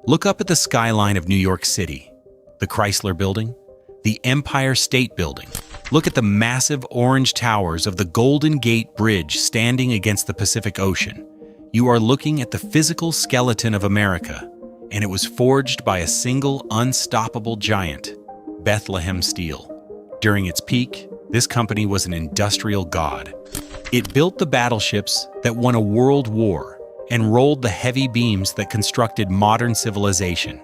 Look up at the skyline of New York City, the Chrysler Building, the Empire State Building. Look at the massive orange towers of the Golden Gate Bridge standing against the Pacific Ocean. You are looking at the physical skeleton of America, and it was forged by a single unstoppable giant, Bethlehem Steel. During its peak, this company was an industrial god. It built the battleships that won a world war and rolled the heavy beams that constructed modern civilization.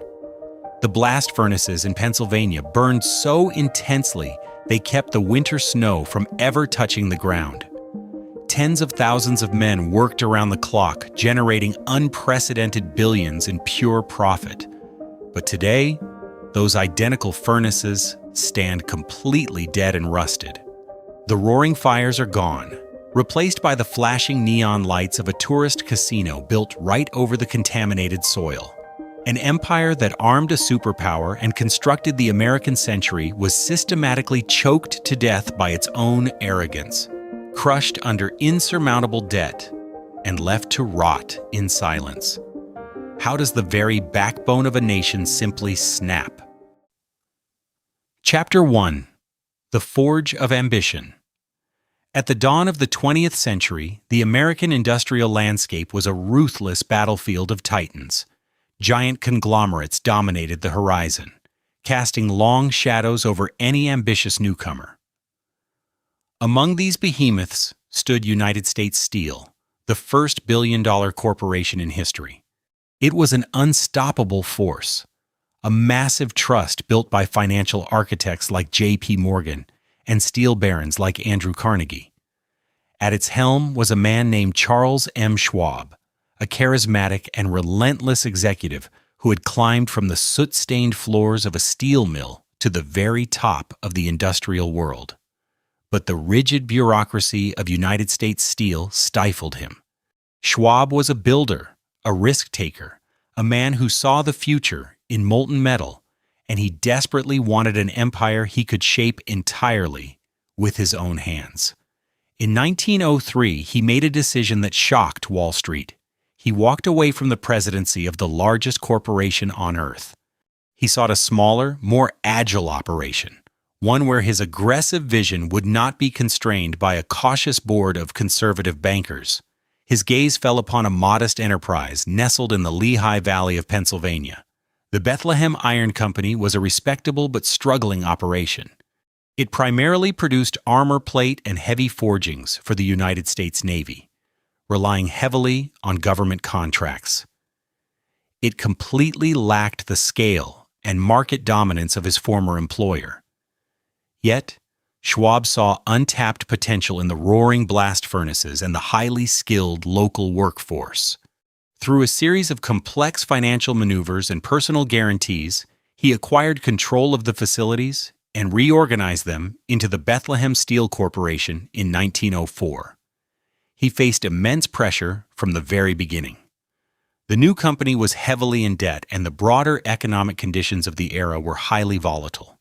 The blast furnaces in Pennsylvania burned so intensely they kept the winter snow from ever touching the ground. Tens of thousands of men worked around the clock, generating unprecedented billions in pure profit. But today, those identical furnaces stand completely dead and rusted. The roaring fires are gone, replaced by the flashing neon lights of a tourist casino built right over the contaminated soil. An empire that armed a superpower and constructed the American century was systematically choked to death by its own arrogance, crushed under insurmountable debt, and left to rot in silence. How does the very backbone of a nation simply snap? Chapter 1. The Forge of Ambition. At the dawn of the 20th century, the American industrial landscape was a ruthless battlefield of titans. Giant conglomerates dominated the horizon, casting long shadows over any ambitious newcomer. Among these behemoths stood United States Steel, the first billion-dollar corporation in history. It was an unstoppable force, a massive trust built by financial architects like J.P. Morgan and steel barons like Andrew Carnegie. At its helm was a man named Charles M. Schwab, a charismatic and relentless executive who had climbed from the soot-stained floors of a steel mill to the very top of the industrial world. But the rigid bureaucracy of United States Steel stifled him. Schwab was a builder, a risk-taker, a man who saw the future in molten metal, and he desperately wanted an empire he could shape entirely with his own hands. In 1903, he made a decision that shocked Wall Street. He walked away from the presidency of the largest corporation on Earth. He sought a smaller, more agile operation, one where his aggressive vision would not be constrained by a cautious board of conservative bankers. His gaze fell upon a modest enterprise nestled in the Lehigh Valley of Pennsylvania. The Bethlehem Iron Company was a respectable but struggling operation. It primarily produced armor plate and heavy forgings for the United States Navy, relying heavily on government contracts. It completely lacked the scale and market dominance of his former employer. Yet, Schwab saw untapped potential in the roaring blast furnaces and the highly skilled local workforce. Through a series of complex financial maneuvers and personal guarantees, he acquired control of the facilities and reorganized them into the Bethlehem Steel Corporation in 1904. He faced immense pressure from the very beginning. The new company was heavily in debt, and the broader economic conditions of the era were highly volatile.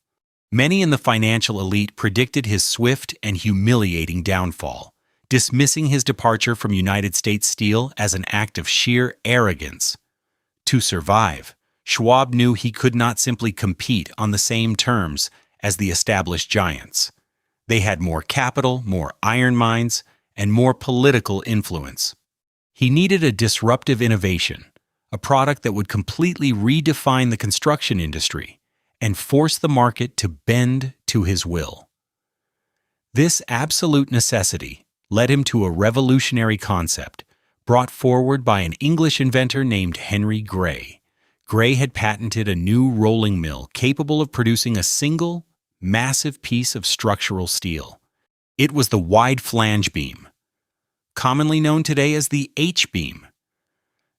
Many in the financial elite predicted his swift and humiliating downfall, dismissing his departure from United States Steel as an act of sheer arrogance. To survive, Schwab knew he could not simply compete on the same terms as the established giants. They had more capital, more iron mines, and more political influence. He needed a disruptive innovation, a product that would completely redefine the construction industry and force the market to bend to his will. This absolute necessity led him to a revolutionary concept brought forward by an English inventor named Henry Gray. Gray had patented a new rolling mill capable of producing a single, massive piece of structural steel. It was the wide flange beam, commonly known today as the H-beam.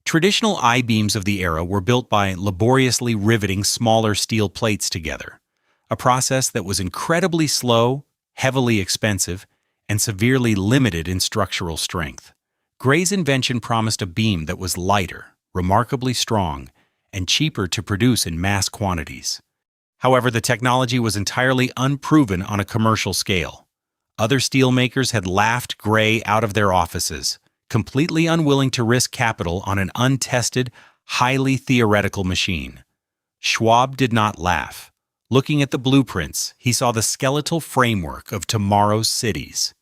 Traditional I-beams of the era were built by laboriously riveting smaller steel plates together, a process that was incredibly slow, heavily expensive, and severely limited in structural strength. Gray's invention promised a beam that was lighter, remarkably strong, and cheaper to produce in mass quantities. However, the technology was entirely unproven on a commercial scale. Other steelmakers had laughed Gray out of their offices, completely unwilling to risk capital on an untested, highly theoretical machine. Schwab did not laugh. Looking at the blueprints, he saw the skeletal framework of tomorrow's cities.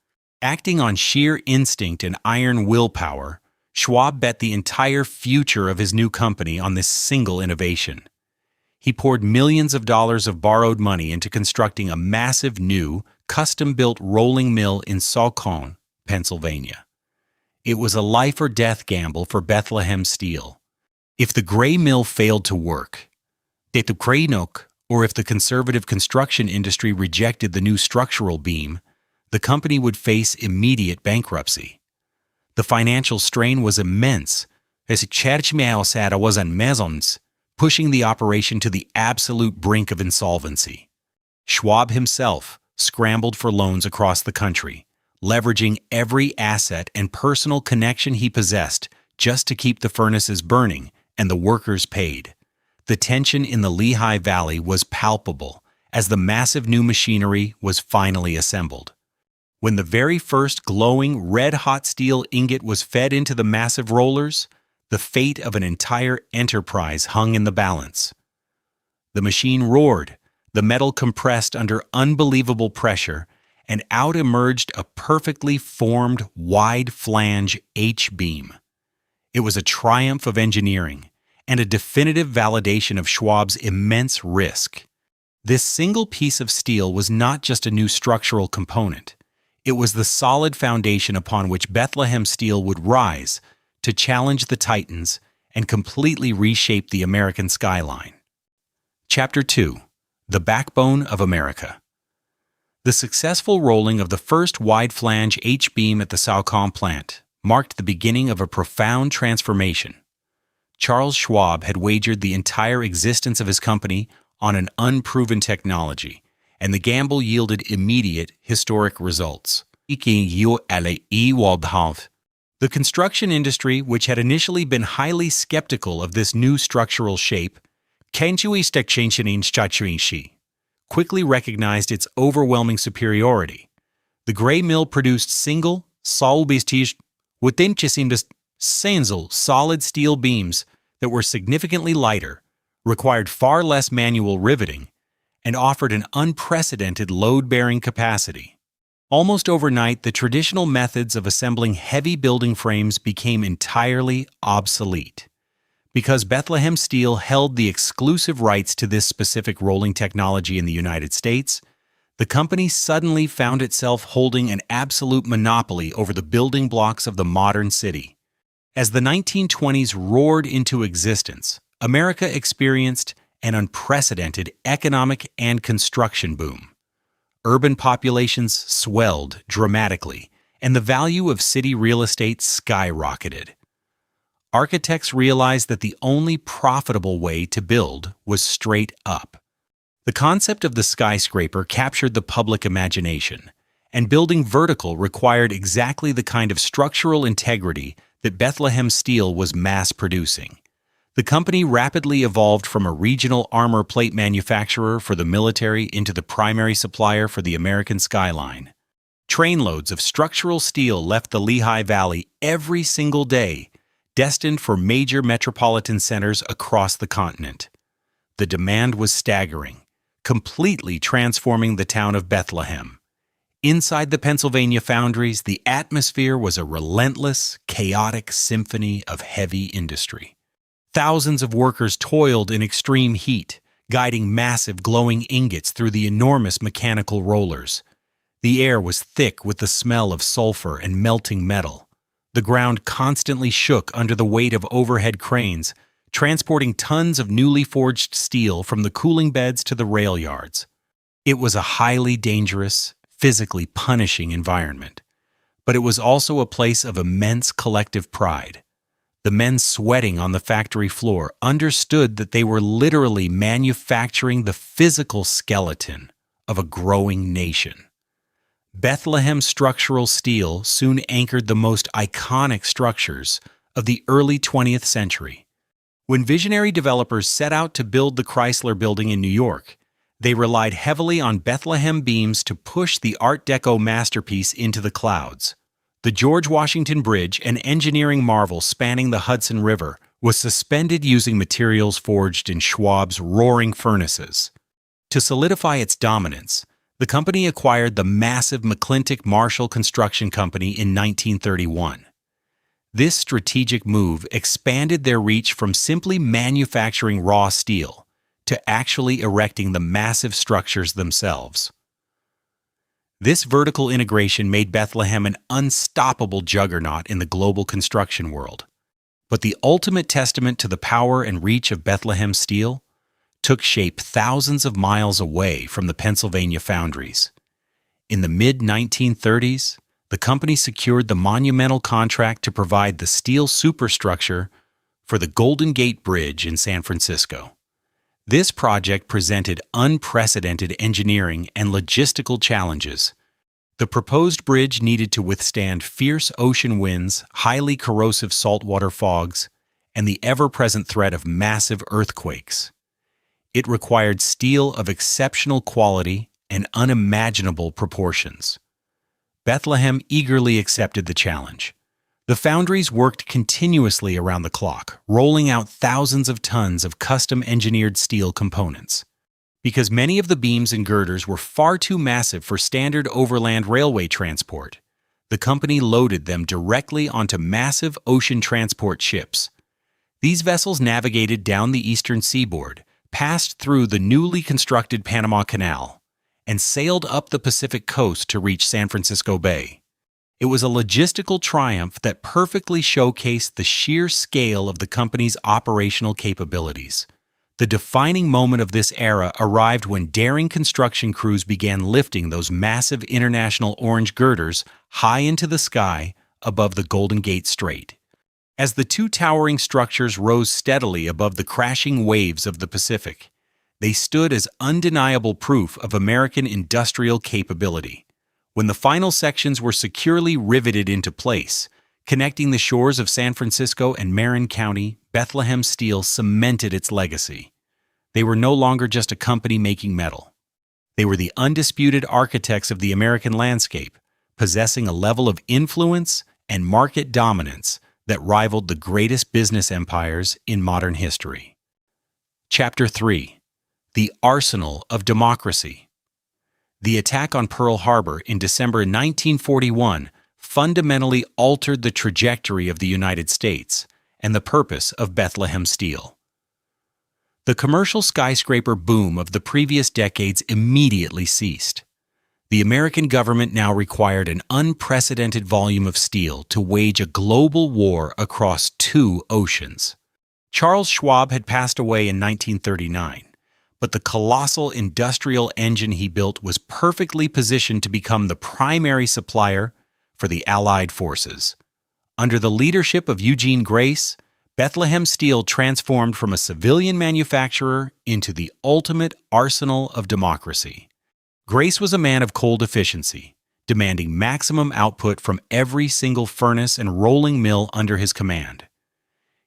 Acting on sheer instinct and iron willpower, Schwab bet the entire future of his new company on this single innovation. He poured millions of dollars of borrowed money into constructing a massive new, custom-built rolling mill in Saucon, Pennsylvania. It was a life-or-death gamble for Bethlehem Steel. If the gray mill failed to work, or if the conservative construction industry rejected the new structural beam, the company would face immediate bankruptcy. The financial strain was immense, as pushing the operation to the absolute brink of insolvency. Schwab himself scrambled for loans across the country, leveraging every asset and personal connection he possessed just to keep the furnaces burning and the workers paid. The tension in the Lehigh Valley was palpable as the massive new machinery was finally assembled. When the very first glowing, red-hot steel ingot was fed into the massive rollers, the fate of an entire enterprise hung in the balance. The machine roared, the metal compressed under unbelievable pressure, and out emerged a perfectly formed, wide-flange H-beam. It was a triumph of engineering, and a definitive validation of Schwab's immense risk. This single piece of steel was not just a new structural component. It was the solid foundation upon which Bethlehem Steel would rise to challenge the Titans and completely reshape the American skyline. Chapter 2. The Backbone of America. The successful rolling of the first wide-flange H-beam at the Saucon plant marked the beginning of a profound transformation. Charles Schwab had wagered the entire existence of his company on an unproven technology, and the gamble yielded immediate, historic results. The construction industry, which had initially been highly skeptical of this new structural shape, quickly recognized its overwhelming superiority. The gray mill produced single, solid steel beams that were significantly lighter, required far less manual riveting, and offered an unprecedented load-bearing capacity. Almost overnight, the traditional methods of assembling heavy building frames became entirely obsolete. Because Bethlehem Steel held the exclusive rights to this specific rolling technology in the United States, the company suddenly found itself holding an absolute monopoly over the building blocks of the modern city. As the 1920s roared into existence, America experienced an unprecedented economic and construction boom. Urban populations swelled dramatically, and the value of city real estate skyrocketed. Architects realized that the only profitable way to build was straight up. The concept of the skyscraper captured the public imagination, and building vertical required exactly the kind of structural integrity that Bethlehem Steel was mass-producing. The company rapidly evolved from a regional armor plate manufacturer for the military into the primary supplier for the American skyline. Trainloads of structural steel left the Lehigh Valley every single day, destined for major metropolitan centers across the continent. The demand was staggering, completely transforming the town of Bethlehem. Inside the Pennsylvania foundries, the atmosphere was a relentless, chaotic symphony of heavy industry. Thousands of workers toiled in extreme heat, guiding massive glowing ingots through the enormous mechanical rollers. The air was thick with the smell of sulfur and melting metal. The ground constantly shook under the weight of overhead cranes, transporting tons of newly forged steel from the cooling beds to the rail yards. It was a highly dangerous, physically punishing environment, but it was also a place of immense collective pride. The men sweating on the factory floor understood that they were literally manufacturing the physical skeleton of a growing nation. Bethlehem Structural Steel soon anchored the most iconic structures of the early 20th century. When visionary developers set out to build the Chrysler Building in New York, they relied heavily on Bethlehem beams to push the Art Deco masterpiece into the clouds. The George Washington Bridge, an engineering marvel spanning the Hudson River, was suspended using materials forged in Schwab's roaring furnaces. To solidify its dominance, the company acquired the massive McClintock Marshall Construction Company in 1931. This strategic move expanded their reach from simply manufacturing raw steel to actually erecting the massive structures themselves. This vertical integration made Bethlehem an unstoppable juggernaut in the global construction world. But the ultimate testament to the power and reach of Bethlehem Steel took shape thousands of miles away from the Pennsylvania foundries. In the mid-1930s, the company secured the monumental contract to provide the steel superstructure for the Golden Gate Bridge in San Francisco. This project presented unprecedented engineering and logistical challenges. The proposed bridge needed to withstand fierce ocean winds, highly corrosive saltwater fogs, and the ever-present threat of massive earthquakes. It required steel of exceptional quality and unimaginable proportions. Bethlehem eagerly accepted the challenge. The foundries worked continuously around the clock, rolling out thousands of tons of custom-engineered steel components. Because many of the beams and girders were far too massive for standard overland railway transport, the company loaded them directly onto massive ocean transport ships. These vessels navigated down the eastern seaboard, passed through the newly constructed Panama Canal, and sailed up the Pacific coast to reach San Francisco Bay. It was a logistical triumph that perfectly showcased the sheer scale of the company's operational capabilities. The defining moment of this era arrived when daring construction crews began lifting those massive international orange girders high into the sky above the Golden Gate Strait. As the two towering structures rose steadily above the crashing waves of the Pacific, they stood as undeniable proof of American industrial capability. When the final sections were securely riveted into place, connecting the shores of San Francisco and Marin County, Bethlehem Steel cemented its legacy. They were no longer just a company making metal. They were the undisputed architects of the American landscape, possessing a level of influence and market dominance that rivaled the greatest business empires in modern history. Chapter 3. The Arsenal of Democracy. The attack on Pearl Harbor in December 1941 fundamentally altered the trajectory of the United States and the purpose of Bethlehem Steel. The commercial skyscraper boom of the previous decades immediately ceased. The American government now required an unprecedented volume of steel to wage a global war across two oceans. Charles Schwab had passed away in 1939. But the colossal industrial engine he built was perfectly positioned to become the primary supplier for the Allied forces. Under the leadership of Eugene Grace, Bethlehem Steel transformed from a civilian manufacturer into the ultimate arsenal of democracy. Grace was a man of cold efficiency, demanding maximum output from every single furnace and rolling mill under his command.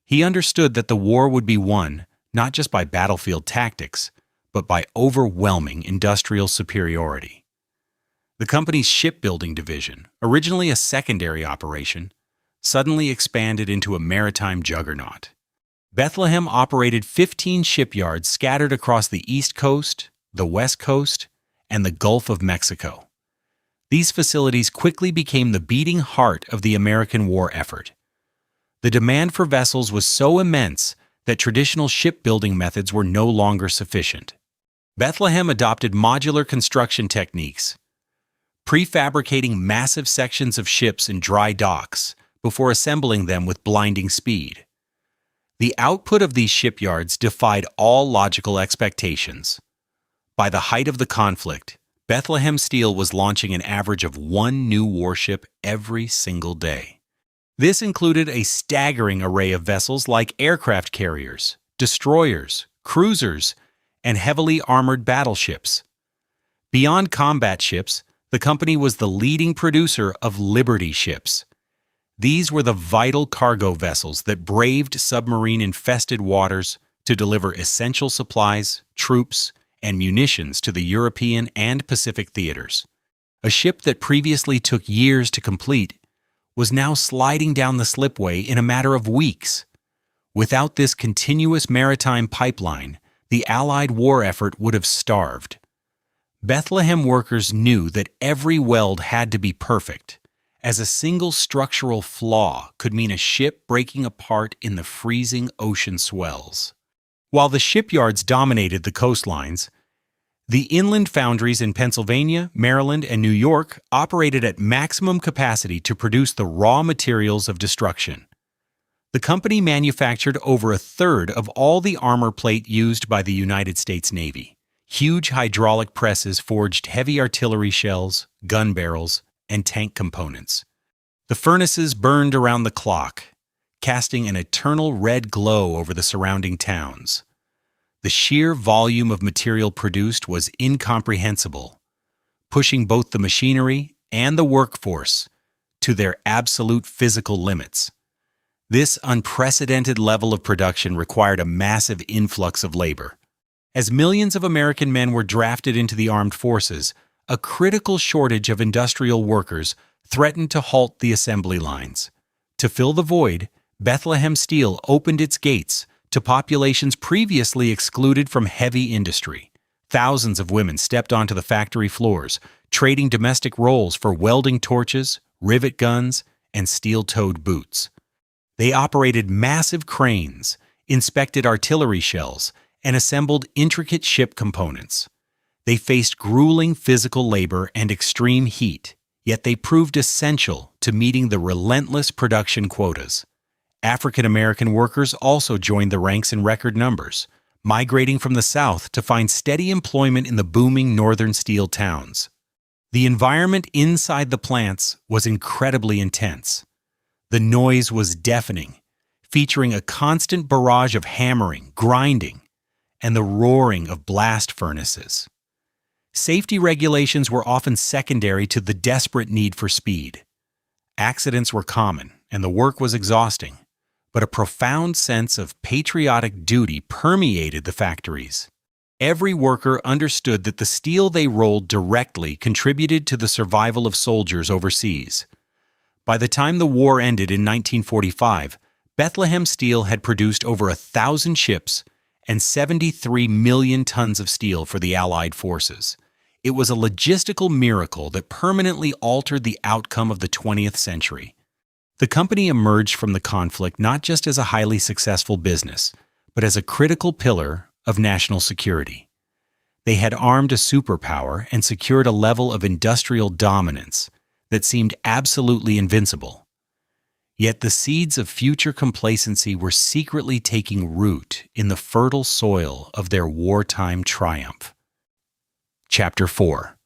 He understood that the war would be won not just by battlefield tactics, but by overwhelming industrial superiority. The company's shipbuilding division, originally a secondary operation, suddenly expanded into a maritime juggernaut. Bethlehem operated 15 shipyards scattered across the East Coast, the West Coast, and the Gulf of Mexico. These facilities quickly became the beating heart of the American war effort. The demand for vessels was so immense that traditional shipbuilding methods were no longer sufficient. Bethlehem adopted modular construction techniques, prefabricating massive sections of ships in dry docks before assembling them with blinding speed. The output of these shipyards defied all logical expectations. By the height of the conflict, Bethlehem Steel was launching an average of one new warship every single day. This included a staggering array of vessels like aircraft carriers, destroyers, cruisers, and heavily armored battleships. Beyond combat ships, the company was the leading producer of Liberty ships. These were the vital cargo vessels that braved submarine-infested waters to deliver essential supplies, troops, and munitions to the European and Pacific theaters. A ship that previously took years to complete was now sliding down the slipway in a matter of weeks. Without this continuous maritime pipeline, the Allied war effort would have starved. Bethlehem workers knew that every weld had to be perfect, as a single structural flaw could mean a ship breaking apart in the freezing ocean swells. While the shipyards dominated the coastlines, the inland foundries in Pennsylvania, Maryland, and New York operated at maximum capacity to produce the raw materials of destruction. The company manufactured over a third of all the armor plate used by the United States Navy. Huge hydraulic presses forged heavy artillery shells, gun barrels, and tank components. The furnaces burned around the clock, casting an eternal red glow over the surrounding towns. The sheer volume of material produced was incomprehensible, pushing both the machinery and the workforce to their absolute physical limits. This unprecedented level of production required a massive influx of labor. As millions of American men were drafted into the armed forces, a critical shortage of industrial workers threatened to halt the assembly lines. To fill the void, Bethlehem Steel opened its gates to populations previously excluded from heavy industry. Thousands of women stepped onto the factory floors, trading domestic roles for welding torches, rivet guns, and steel-toed boots. They operated massive cranes, inspected artillery shells, and assembled intricate ship components. They faced grueling physical labor and extreme heat, yet they proved essential to meeting the relentless production quotas. African American workers also joined the ranks in record numbers, migrating from the South to find steady employment in the booming northern steel towns. The environment inside the plants was incredibly intense. The noise was deafening, featuring a constant barrage of hammering, grinding, and the roaring of blast furnaces. Safety regulations were often secondary to the desperate need for speed. Accidents were common, and the work was exhausting, but a profound sense of patriotic duty permeated the factories. Every worker understood that the steel they rolled directly contributed to the survival of soldiers overseas. By the time the war ended in 1945, Bethlehem Steel had produced over 1,000 ships and 73 million tons of steel for the Allied forces. It was a logistical miracle that permanently altered the outcome of the 20th century. The company emerged from the conflict not just as a highly successful business, but as a critical pillar of national security. They had armed a superpower and secured a level of industrial dominance that seemed absolutely invincible. Yet the seeds of future complacency were secretly taking root in the fertile soil of their wartime triumph. Chapter 4.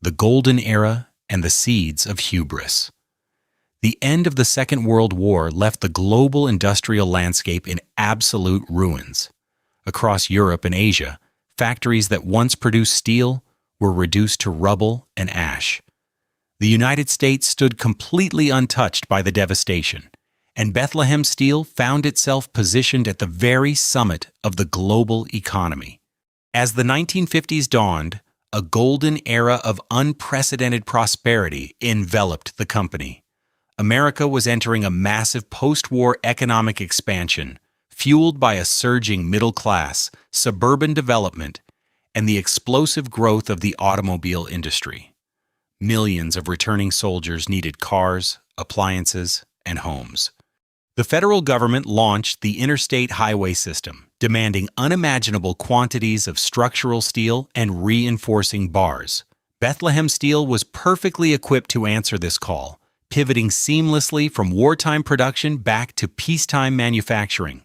The Golden Era and the Seeds of Hubris. The end of the Second World War left the global industrial landscape in absolute ruins. Across Europe and Asia, factories that once produced steel were reduced to rubble and ash. The United States stood completely untouched by the devastation, and Bethlehem Steel found itself positioned at the very summit of the global economy. As the 1950s dawned, a golden era of unprecedented prosperity enveloped the company. America was entering a massive post-war economic expansion, fueled by a surging middle class, suburban development, and the explosive growth of the automobile industry. Millions of returning soldiers needed cars, appliances, and homes. The federal government launched the Interstate Highway System, demanding unimaginable quantities of structural steel and reinforcing bars. Bethlehem Steel was perfectly equipped to answer this call, pivoting seamlessly from wartime production back to peacetime manufacturing.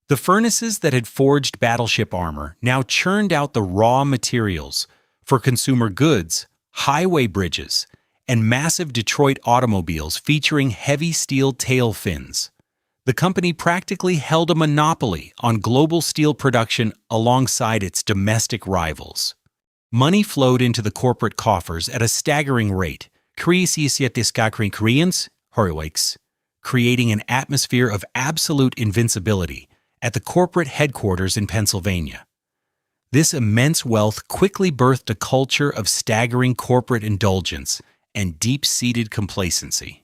The furnaces that had forged battleship armor now churned out the raw materials for consumer goods, highway bridges, and massive Detroit automobiles featuring heavy steel tail fins. The company practically held a monopoly on global steel production alongside its domestic rivals. Money flowed into the corporate coffers at a staggering rate, creating an atmosphere of absolute invincibility at the corporate headquarters in Pennsylvania. This immense wealth quickly birthed a culture of staggering corporate indulgence and deep-seated complacency.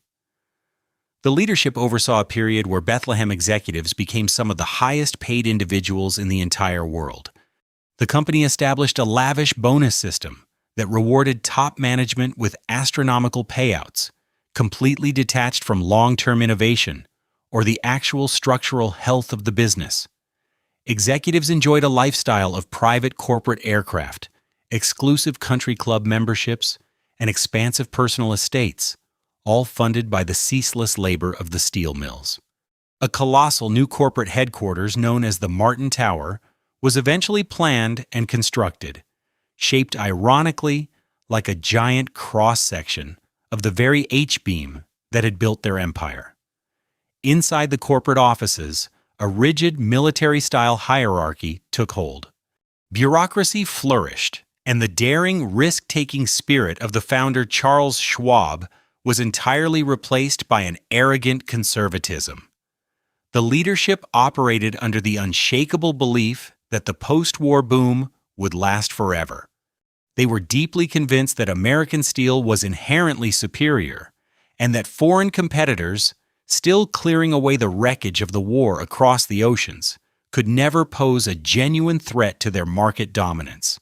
The leadership oversaw a period where Bethlehem executives became some of the highest-paid individuals in the entire world. The company established a lavish bonus system that rewarded top management with astronomical payouts, completely detached from long-term innovation or the actual structural health of the business. Executives enjoyed a lifestyle of private corporate aircraft, exclusive country club memberships, and expansive personal estates, all funded by the ceaseless labor of the steel mills. A colossal new corporate headquarters known as the Martin Tower was eventually planned and constructed, shaped ironically like a giant cross-section of the very H-beam that had built their empire. Inside the corporate offices, a rigid military-style hierarchy took hold. Bureaucracy flourished, and the daring, risk-taking spirit of the founder Charles Schwab was entirely replaced by an arrogant conservatism. The leadership operated under the unshakable belief that the post-war boom would last forever. They were deeply convinced that American steel was inherently superior, and that foreign competitors, still clearing away the wreckage of the war across the oceans, could never pose a genuine threat to their market dominance.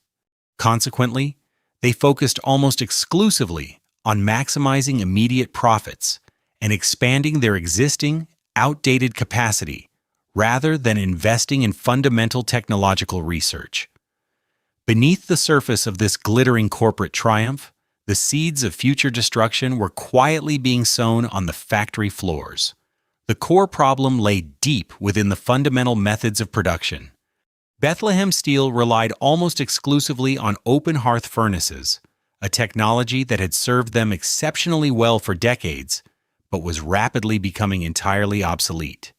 Consequently, they focused almost exclusively on maximizing immediate profits and expanding their existing, outdated capacity rather than investing in fundamental technological research. Beneath the surface of this glittering corporate triumph, the seeds of future destruction were quietly being sown on the factory floors. The core problem lay deep within the fundamental methods of production. Bethlehem Steel relied almost exclusively on open hearth furnaces, a technology that had served them exceptionally well for decades, but was rapidly becoming entirely obsolete.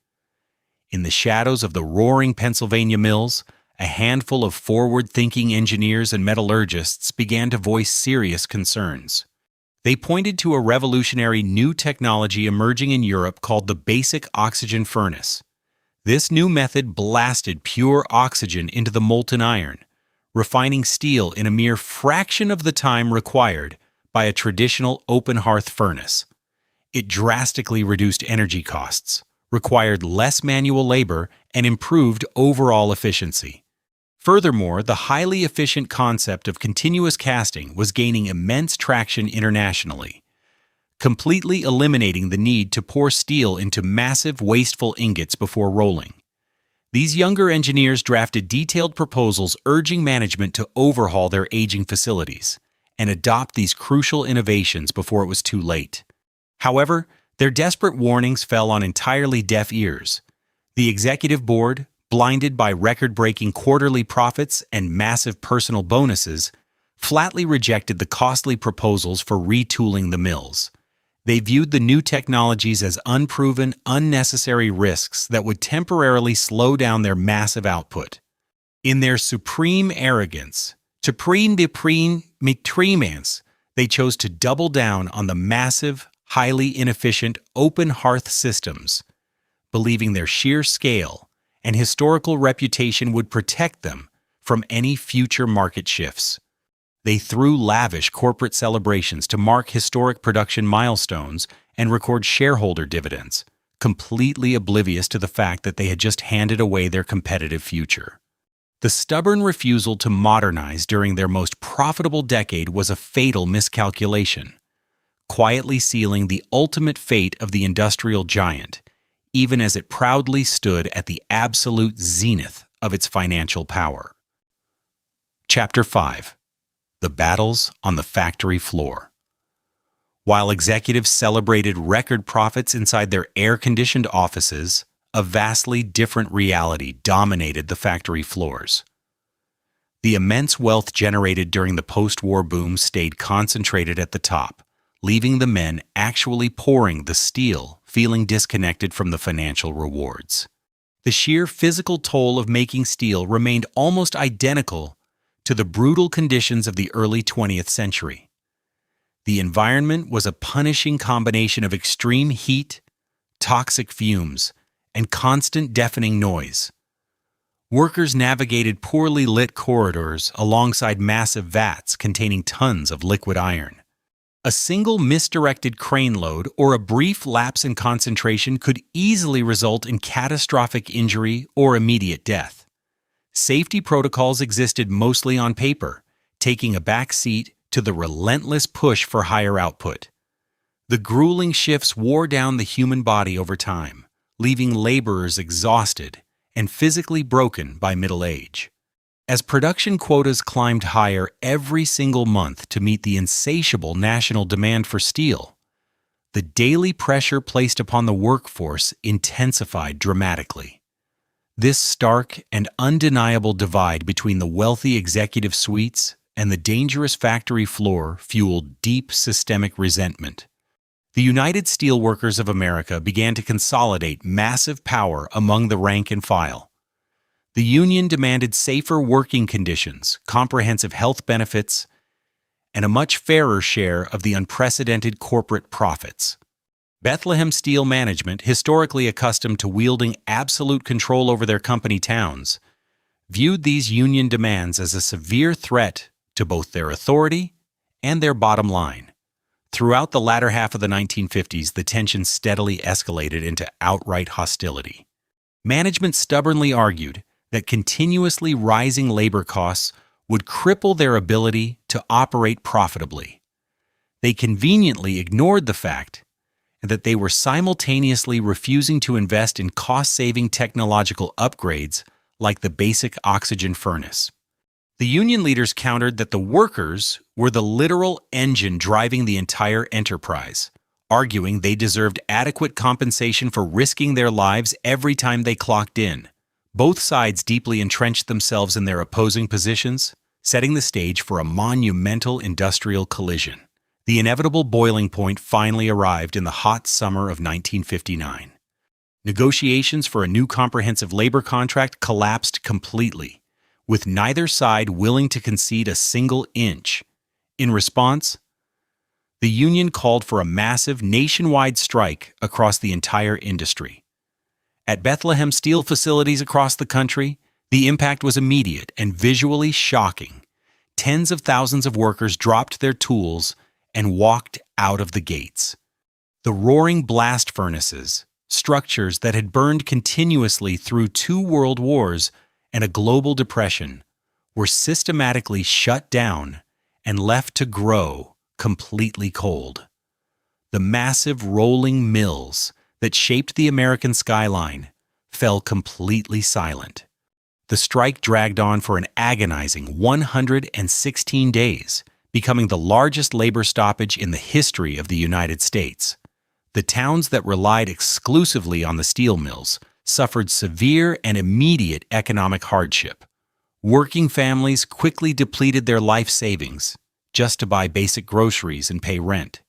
In the shadows of the roaring Pennsylvania mills, a handful of forward-thinking engineers and metallurgists began to voice serious concerns. They pointed to a revolutionary new technology emerging in Europe called the basic oxygen furnace. This new method blasted pure oxygen into the molten iron, refining steel in a mere fraction of the time required by a traditional open hearth furnace. It drastically reduced energy costs, required less manual labor, and improved overall efficiency. Furthermore, the highly efficient concept of continuous casting was gaining immense traction internationally, completely eliminating the need to pour steel into massive, wasteful ingots before rolling. These younger engineers drafted detailed proposals urging management to overhaul their aging facilities and adopt these crucial innovations before it was too late. However, their desperate warnings fell on entirely deaf ears. The executive board, blinded by record-breaking quarterly profits and massive personal bonuses, flatly rejected the costly proposals for retooling the mills. They viewed the new technologies as unproven, unnecessary risks that would temporarily slow down their massive output. In their supreme arrogance, they chose to double down on the massive, highly inefficient open hearth systems, believing their sheer scale and historical reputation would protect them from any future market shifts. They threw lavish corporate celebrations to mark historic production milestones and record shareholder dividends, completely oblivious to the fact that they had just handed away their competitive future. The stubborn refusal to modernize during their most profitable decade was a fatal miscalculation, quietly sealing the ultimate fate of the industrial giant, even as it proudly stood at the absolute zenith of its financial power. Chapter 5. The Battles on the Factory Floor. While executives celebrated record profits inside their air-conditioned offices, a vastly different reality dominated the factory floors. The immense wealth generated during the post-war boom stayed concentrated at the top, leaving the men actually pouring the steel feeling disconnected from the financial rewards. The sheer physical toll of making steel remained almost identical to the brutal conditions of the early 20th century. The environment was a punishing combination of extreme heat, toxic fumes, and constant deafening noise. Workers navigated poorly lit corridors alongside massive vats containing tons of liquid iron. A single misdirected crane load or a brief lapse in concentration could easily result in catastrophic injury or immediate death. Safety protocols existed mostly on paper, taking a back seat to the relentless push for higher output. The grueling shifts wore down the human body over time, leaving laborers exhausted and physically broken by middle age. As production quotas climbed higher every single month to meet the insatiable national demand for steel, the daily pressure placed upon the workforce intensified dramatically. This stark and undeniable divide between the wealthy executive suites and the dangerous factory floor fueled deep systemic resentment. The United Steelworkers of America began to consolidate massive power among the rank and file. The union demanded safer working conditions, comprehensive health benefits, and a much fairer share of the unprecedented corporate profits. Bethlehem Steel management, historically accustomed to wielding absolute control over their company towns, viewed these union demands as a severe threat to both their authority and their bottom line. Throughout the latter half of the 1950s, the tension steadily escalated into outright hostility. Management stubbornly argued that continuously rising labor costs would cripple their ability to operate profitably. They conveniently ignored the fact that they were simultaneously refusing to invest in cost-saving technological upgrades like the basic oxygen furnace. The union leaders countered that the workers were the literal engine driving the entire enterprise, arguing they deserved adequate compensation for risking their lives every time they clocked in. Both sides deeply entrenched themselves in their opposing positions, setting the stage for a monumental industrial collision. The inevitable boiling point finally arrived in the hot summer of 1959. Negotiations for a new comprehensive labor contract collapsed completely, with neither side willing to concede a single inch. In response, the union called for a massive nationwide strike across the entire industry. At Bethlehem Steel facilities across the country, the impact was immediate and visually shocking. Tens of thousands of workers dropped their tools and walked out of the gates. The roaring blast furnaces, structures that had burned continuously through 2 world wars and a global depression, were systematically shut down and left to grow completely cold. The massive rolling mills that shaped the American skyline fell completely silent. The strike dragged on for an agonizing 116 days, becoming the largest labor stoppage in the history of the United States. The towns that relied exclusively on the steel mills suffered severe and immediate economic hardship. Working families quickly depleted their life savings just to buy basic groceries and pay rent.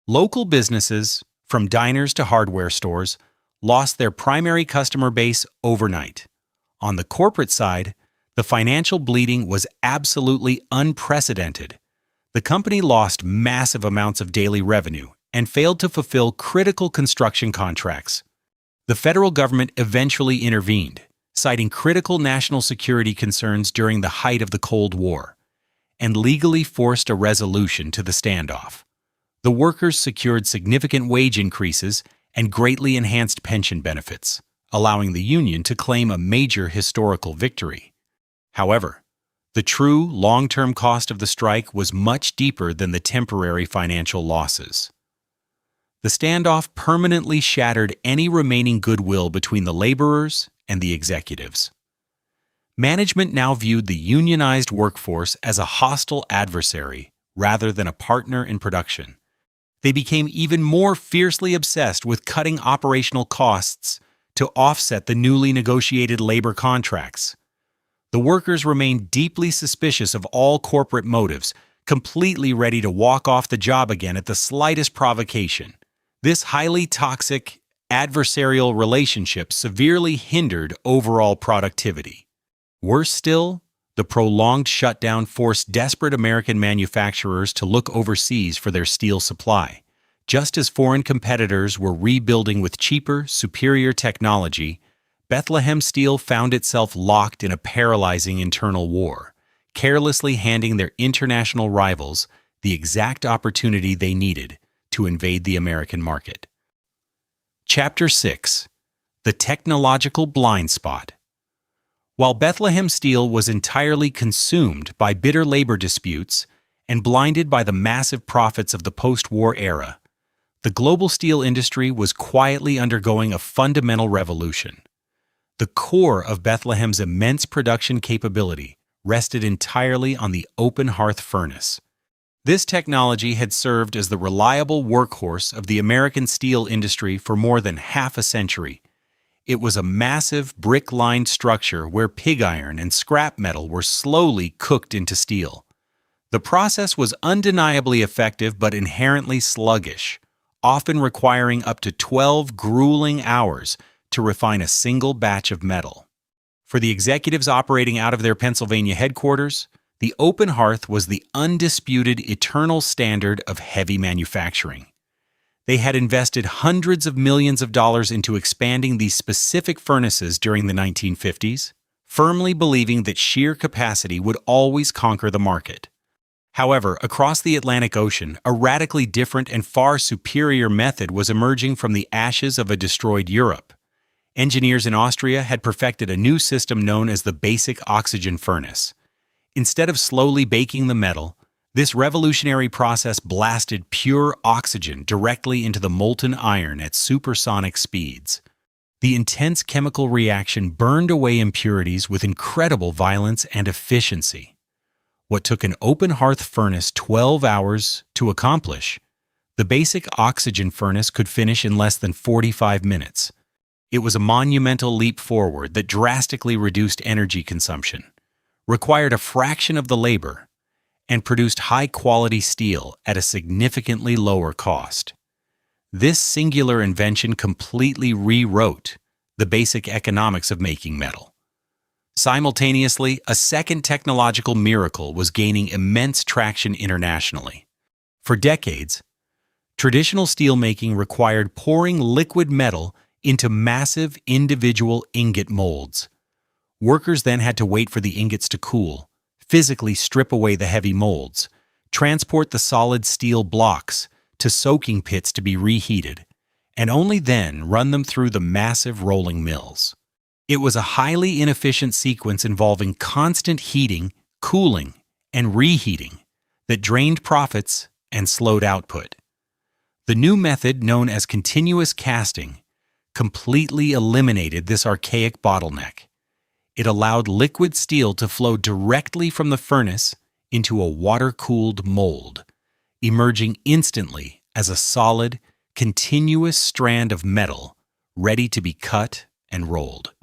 Local businesses, from diners to hardware stores, lost their primary customer base overnight. On the corporate side, the financial bleeding was absolutely unprecedented. The company lost massive amounts of daily revenue and failed to fulfill critical construction contracts. The federal government eventually intervened, citing critical national security concerns during the height of the Cold War, and legally forced a resolution to the standoff. The workers secured significant wage increases and greatly enhanced pension benefits, allowing the union to claim a major historical victory. However, the true long-term cost of the strike was much deeper than the temporary financial losses. The standoff permanently shattered any remaining goodwill between the laborers and the executives. Management now viewed the unionized workforce as a hostile adversary rather than a partner in production. They became even more fiercely obsessed with cutting operational costs to offset the newly negotiated labor contracts. The workers remained deeply suspicious of all corporate motives, completely ready to walk off the job again at the slightest provocation. This highly toxic, adversarial relationship severely hindered overall productivity. Worse still, the prolonged shutdown forced desperate American manufacturers to look overseas for their steel supply. Just as foreign competitors were rebuilding with cheaper, superior technology, Bethlehem Steel found itself locked in a paralyzing internal war, carelessly handing their international rivals the exact opportunity they needed to invade the American market. Chapter 6: The Technological Blind Spot. While Bethlehem Steel was entirely consumed by bitter labor disputes and blinded by the massive profits of the post-war era, the global steel industry was quietly undergoing a fundamental revolution. The core of Bethlehem's immense production capability rested entirely on the open hearth furnace. This technology had served as the reliable workhorse of the American steel industry for more than half a century. It was a massive brick-lined structure where pig iron and scrap metal were slowly cooked into steel. The process was undeniably effective but inherently sluggish, often requiring up to 12 grueling hours to refine a single batch of metal. For the executives operating out of their Pennsylvania headquarters, the open hearth was the undisputed eternal standard of heavy manufacturing. They had invested hundreds of millions of dollars into expanding these specific furnaces during the 1950s, firmly believing that sheer capacity would always conquer the market. However, across the Atlantic Ocean, a radically different and far superior method was emerging from the ashes of a destroyed Europe. Engineers in Austria had perfected a new system known as the basic oxygen furnace. Instead of slowly baking the metal, this revolutionary process blasted pure oxygen directly into the molten iron at supersonic speeds. The intense chemical reaction burned away impurities with incredible violence and efficiency. What took an open hearth furnace 12 hours to accomplish, the basic oxygen furnace could finish in less than 45 minutes. It was a monumental leap forward that drastically reduced energy consumption, required a fraction of the labor, and produced high-quality steel at a significantly lower cost. This singular invention completely rewrote the basic economics of making metal. Simultaneously, a second technological miracle was gaining immense traction internationally. For decades, traditional steelmaking required pouring liquid metal into massive individual ingot molds. Workers then had to wait for the ingots to cool, physically strip away the heavy molds, transport the solid steel blocks to soaking pits to be reheated, and only then run them through the massive rolling mills. It was a highly inefficient sequence involving constant heating, cooling, and reheating that drained profits and slowed output. The new method, known as continuous casting, completely eliminated this archaic bottleneck. It allowed liquid steel to flow directly from the furnace into a water-cooled mold, emerging instantly as a solid, continuous strand of metal ready to be cut and rolled.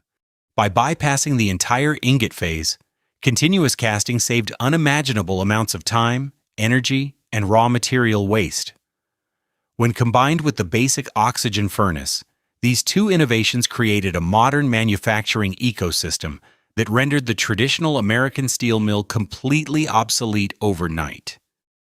By bypassing the entire ingot phase, continuous casting saved unimaginable amounts of time, energy, and raw material waste. When combined with the basic oxygen furnace, these two innovations created a modern manufacturing ecosystem that rendered the traditional American steel mill completely obsolete overnight.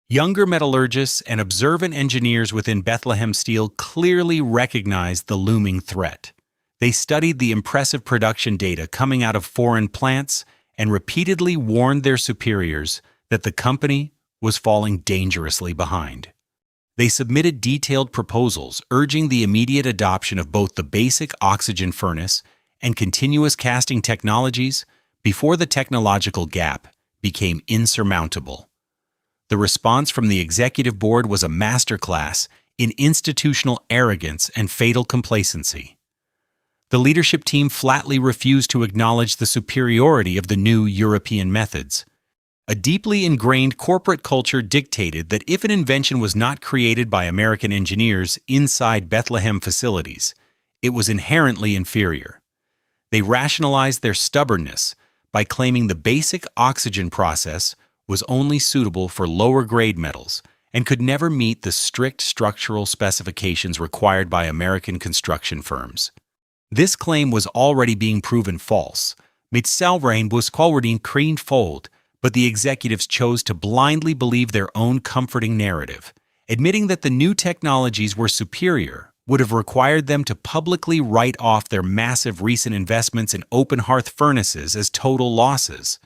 Younger metallurgists and observant engineers within Bethlehem Steel clearly recognized the looming threat. They studied the impressive production data coming out of foreign plants and repeatedly warned their superiors that the company was falling dangerously behind. They submitted detailed proposals urging the immediate adoption of both the basic oxygen furnace and continuous casting technologies before the technological gap became insurmountable. The response from the executive board was a masterclass in institutional arrogance and fatal complacency. The leadership team flatly refused to acknowledge the superiority of the new European methods. A deeply ingrained corporate culture dictated that if an invention was not created by American engineers inside Bethlehem facilities, it was inherently inferior. They rationalized their stubbornness by claiming the basic oxygen process was only suitable for lower-grade metals and could never meet the strict structural specifications required by American construction firms. This claim was already being proven false. Mit Salrain Busqualwardine Creen Fold, but the executives chose to blindly believe their own comforting narrative. Admitting that the new technologies were superior would have required them to publicly write off their massive recent investments in open hearth furnaces as total losses.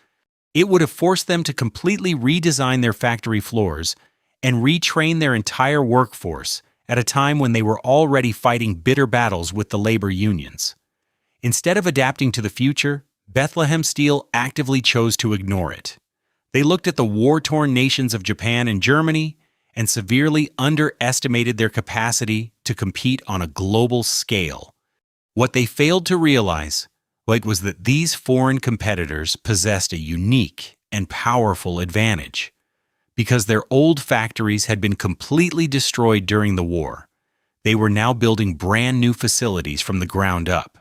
It would have forced them to completely redesign their factory floors and retrain their entire workforce at a time when they were already fighting bitter battles with the labor unions. Instead of adapting to the future, Bethlehem Steel actively chose to ignore it. They looked at the war-torn nations of Japan and Germany and severely underestimated their capacity to compete on a global scale. What they failed to realize was that these foreign competitors possessed a unique and powerful advantage. Because their old factories had been completely destroyed during the war, they were now building brand new facilities from the ground up,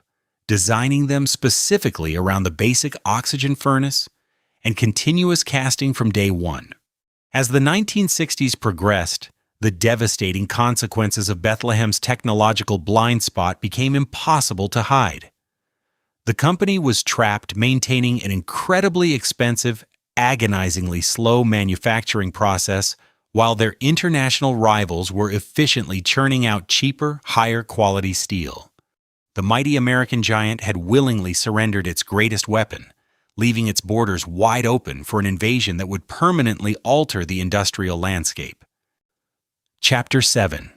designing them specifically around the basic oxygen furnace and continuous casting from day one. As the 1960s progressed, the devastating consequences of Bethlehem's technological blind spot became impossible to hide. The company was trapped maintaining an incredibly expensive, agonizingly slow manufacturing process while their international rivals were efficiently churning out cheaper, higher-quality steel. The mighty American giant had willingly surrendered its greatest weapon, leaving its borders wide open for an invasion that would permanently alter the industrial landscape. Chapter 7.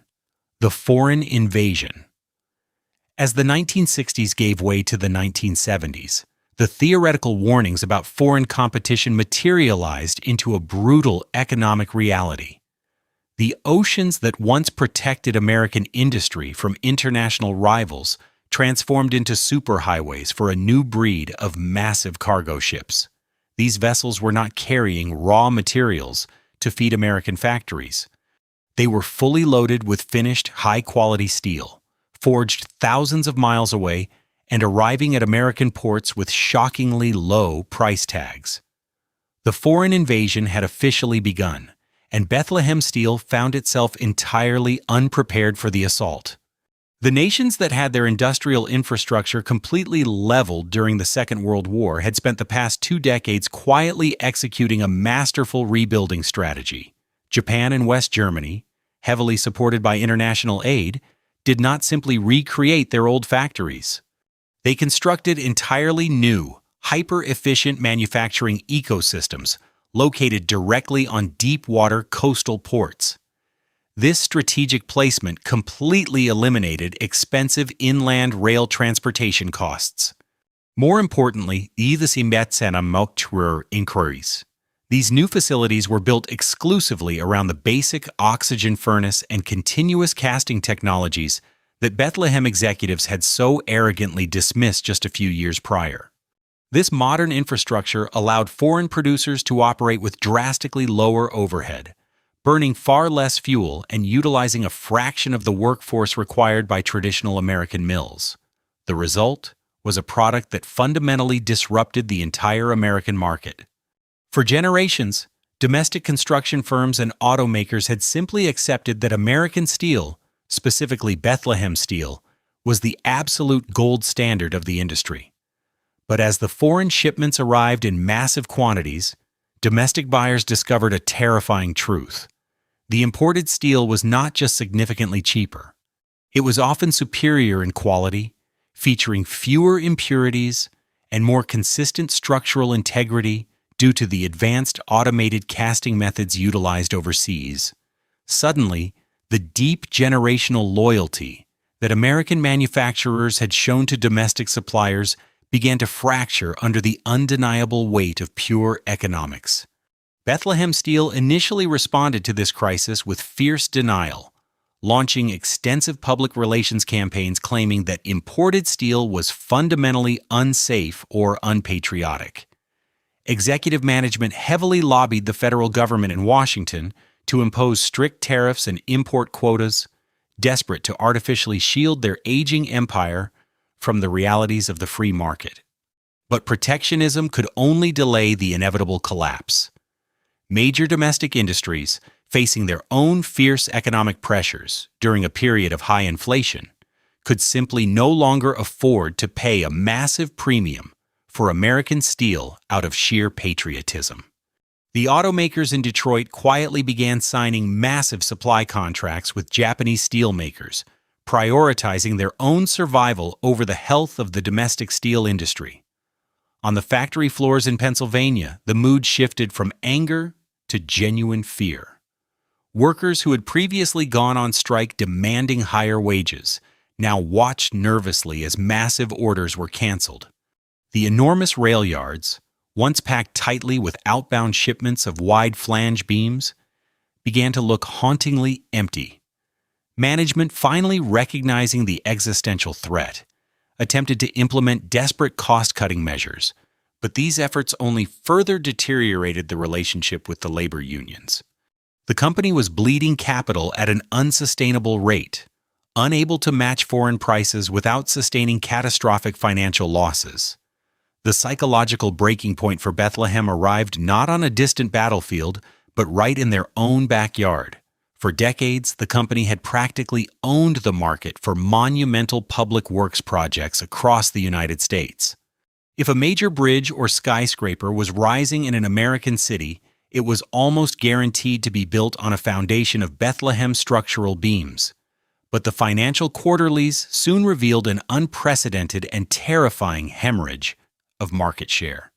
The Foreign Invasion. As the 1960s gave way to the 1970s, the theoretical warnings about foreign competition materialized into a brutal economic reality. The oceans that once protected American industry from international rivals transformed into superhighways for a new breed of massive cargo ships. These vessels were not carrying raw materials to feed American factories. They were fully loaded with finished, high-quality steel, forged thousands of miles away and arriving at American ports with shockingly low price tags. The foreign invasion had officially begun, and Bethlehem Steel found itself entirely unprepared for the assault. The nations that had their industrial infrastructure completely leveled during the Second World War had spent the past 2 decades quietly executing a masterful rebuilding strategy. Japan and West Germany, heavily supported by international aid, did not simply recreate their old factories. They constructed entirely new, hyper-efficient manufacturing ecosystems located directly on deep-water coastal ports. This strategic placement completely eliminated expensive inland rail transportation costs. More importantly, these new facilities were built exclusively around the basic oxygen furnace and continuous casting technologies that Bethlehem executives had so arrogantly dismissed just a few years prior. This modern infrastructure allowed foreign producers to operate with drastically lower overhead, burning far less fuel and utilizing a fraction of the workforce required by traditional American mills. The result was a product that fundamentally disrupted the entire American market. For generations, domestic construction firms and automakers had simply accepted that American steel, specifically Bethlehem Steel, was the absolute gold standard of the industry. But as the foreign shipments arrived in massive quantities, domestic buyers discovered a terrifying truth. The imported steel was not just significantly cheaper. It was often superior in quality, featuring fewer impurities and more consistent structural integrity due to the advanced automated casting methods utilized overseas. Suddenly, the deep generational loyalty that American manufacturers had shown to domestic suppliers began to fracture under the undeniable weight of pure economics. Bethlehem Steel initially responded to this crisis with fierce denial, launching extensive public relations campaigns claiming that imported steel was fundamentally unsafe or unpatriotic. Executive management heavily lobbied the federal government in Washington to impose strict tariffs and import quotas, desperate to artificially shield their aging empire from the realities of the free market. But protectionism could only delay the inevitable collapse. Major domestic industries, facing their own fierce economic pressures during a period of high inflation, could simply no longer afford to pay a massive premium for American steel out of sheer patriotism. The automakers in Detroit quietly began signing massive supply contracts with Japanese steelmakers, prioritizing their own survival over the health of the domestic steel industry. On the factory floors in Pennsylvania, the mood shifted from anger to genuine fear. Workers who had previously gone on strike demanding higher wages now watched nervously as massive orders were canceled. The enormous rail yards, once packed tightly with outbound shipments of wide flange beams, began to look hauntingly empty. Management, finally recognizing the existential threat, attempted to implement desperate cost-cutting measures, but these efforts only further deteriorated the relationship with the labor unions. The company was bleeding capital at an unsustainable rate, unable to match foreign prices without sustaining catastrophic financial losses. The psychological breaking point for Bethlehem arrived not on a distant battlefield, but right in their own backyard. For decades, the company had practically owned the market for monumental public works projects across the United States. If a major bridge or skyscraper was rising in an American city, it was almost guaranteed to be built on a foundation of Bethlehem structural beams. But the financial quarterlies soon revealed an unprecedented and terrifying hemorrhage of market share.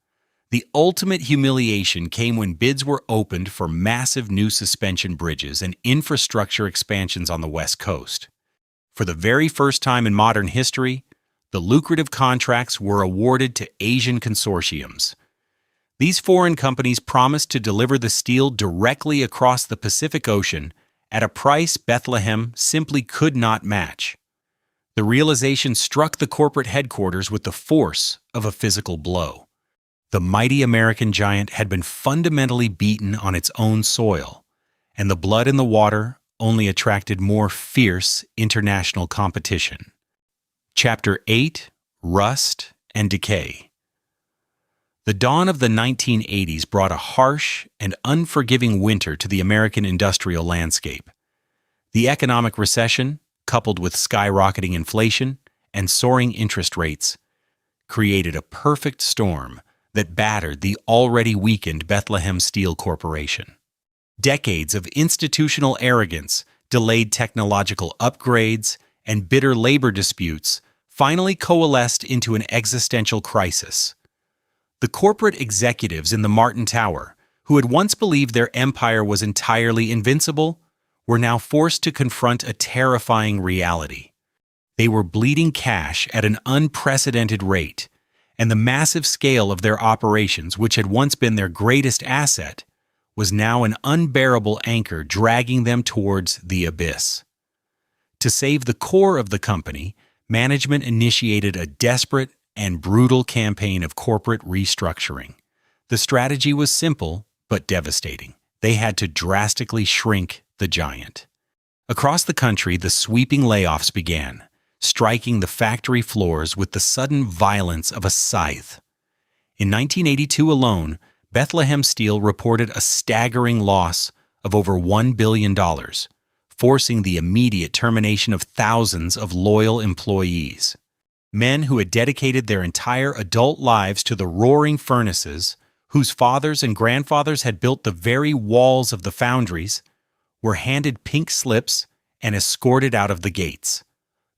The ultimate humiliation came when bids were opened for massive new suspension bridges and infrastructure expansions on the West Coast. For the very first time in modern history, the lucrative contracts were awarded to Asian consortiums. These foreign companies promised to deliver the steel directly across the Pacific Ocean at a price Bethlehem simply could not match. The realization struck the corporate headquarters with the force of a physical blow. The mighty American giant had been fundamentally beaten on its own soil, and the blood in the water only attracted more fierce international competition. Chapter 8: Rust and Decay. The dawn of the 1980s brought a harsh and unforgiving winter to the American industrial landscape. The economic recession, coupled with skyrocketing inflation and soaring interest rates, created a perfect storm that battered the already weakened Bethlehem Steel Corporation. Decades of institutional arrogance, delayed technological upgrades, and bitter labor disputes finally coalesced into an existential crisis. The corporate executives in the Martin Tower, who had once believed their empire was entirely invincible, were now forced to confront a terrifying reality. They were bleeding cash at an unprecedented rate, and the massive scale of their operations, which had once been their greatest asset, was now an unbearable anchor dragging them towards the abyss. To save the core of the company, management initiated a desperate and brutal campaign of corporate restructuring. The strategy was simple but devastating. They had to drastically shrink the giant. Across the country, the sweeping layoffs began, striking the factory floors with the sudden violence of a scythe. In 1982 alone, Bethlehem Steel reported a staggering loss of over $1 billion, forcing the immediate termination of thousands of loyal employees. Men who had dedicated their entire adult lives to the roaring furnaces, whose fathers and grandfathers had built the very walls of the foundries, were handed pink slips and escorted out of the gates.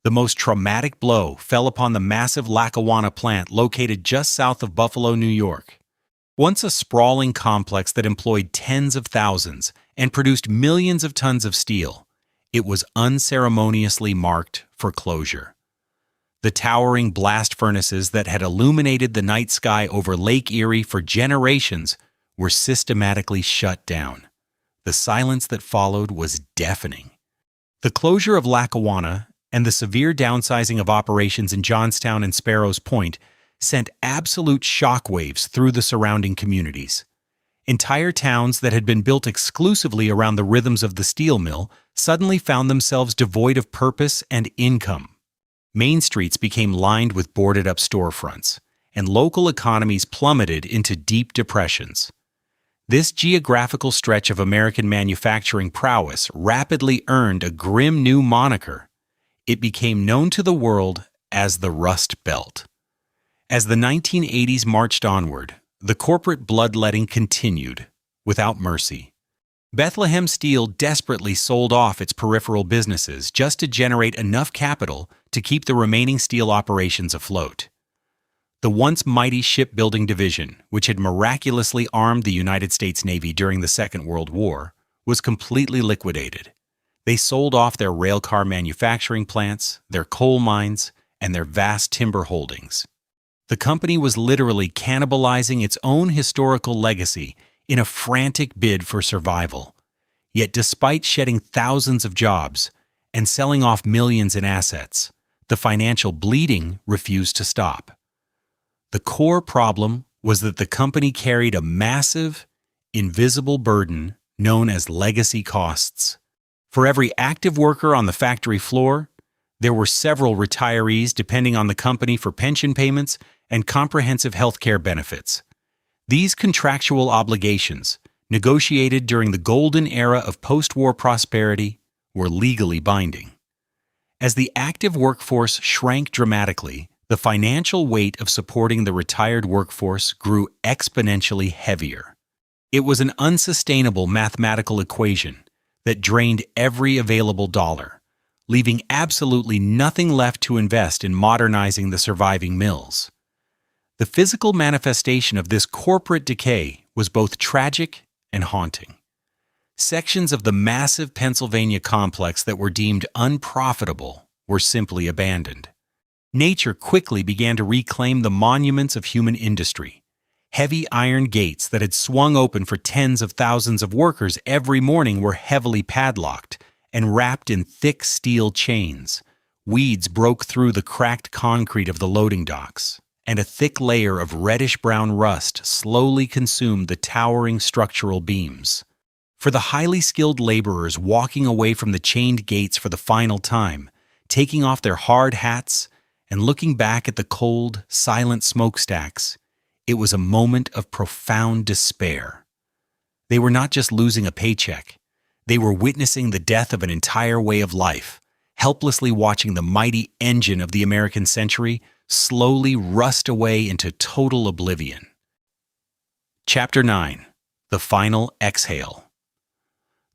The most traumatic blow fell upon the massive Lackawanna plant located just south of Buffalo, New York. Once a sprawling complex that employed tens of thousands and produced millions of tons of steel, it was unceremoniously marked for closure. The towering blast furnaces that had illuminated the night sky over Lake Erie for generations were systematically shut down. The silence that followed was deafening. The closure of Lackawanna and the severe downsizing of operations in Johnstown and Sparrows Point sent absolute shockwaves through the surrounding communities. Entire towns that had been built exclusively around the rhythms of the steel mill suddenly found themselves devoid of purpose and income. Main streets became lined with boarded-up storefronts, and local economies plummeted into deep depressions. This geographical stretch of American manufacturing prowess rapidly earned a grim new moniker. It became known to the world as the Rust Belt. As the 1980s marched onward, the corporate bloodletting continued, without mercy. Bethlehem Steel desperately sold off its peripheral businesses just to generate enough capital to keep the remaining steel operations afloat. The once mighty shipbuilding division, which had miraculously armed the United States Navy during the Second World War, was completely liquidated. They sold off their railcar manufacturing plants, their coal mines, and their vast timber holdings. The company was literally cannibalizing its own historical legacy in a frantic bid for survival. Yet despite shedding thousands of jobs and selling off millions in assets, the financial bleeding refused to stop. The core problem was that the company carried a massive, invisible burden known as legacy costs. For every active worker on the factory floor, there were several retirees depending on the company for pension payments and comprehensive health care benefits. These contractual obligations, negotiated during the golden era of post-war prosperity, were legally binding. As the active workforce shrank dramatically, the financial weight of supporting the retired workforce grew exponentially heavier. It was an unsustainable mathematical equation that drained every available dollar, leaving absolutely nothing left to invest in modernizing the surviving mills. The physical manifestation of this corporate decay was both tragic and haunting. Sections of the massive Pennsylvania complex that were deemed unprofitable were simply abandoned. Nature quickly began to reclaim the monuments of human industry. Heavy iron gates that had swung open for tens of thousands of workers every morning were heavily padlocked and wrapped in thick steel chains. Weeds broke through the cracked concrete of the loading docks, and a thick layer of reddish-brown rust slowly consumed the towering structural beams. For the highly skilled laborers walking away from the chained gates for the final time, taking off their hard hats and looking back at the cold, silent smokestacks, it was a moment of profound despair. They were not just losing a paycheck. They were witnessing the death of an entire way of life, helplessly watching the mighty engine of the American century slowly rust away into total oblivion. Chapter 9. The Final Exhale.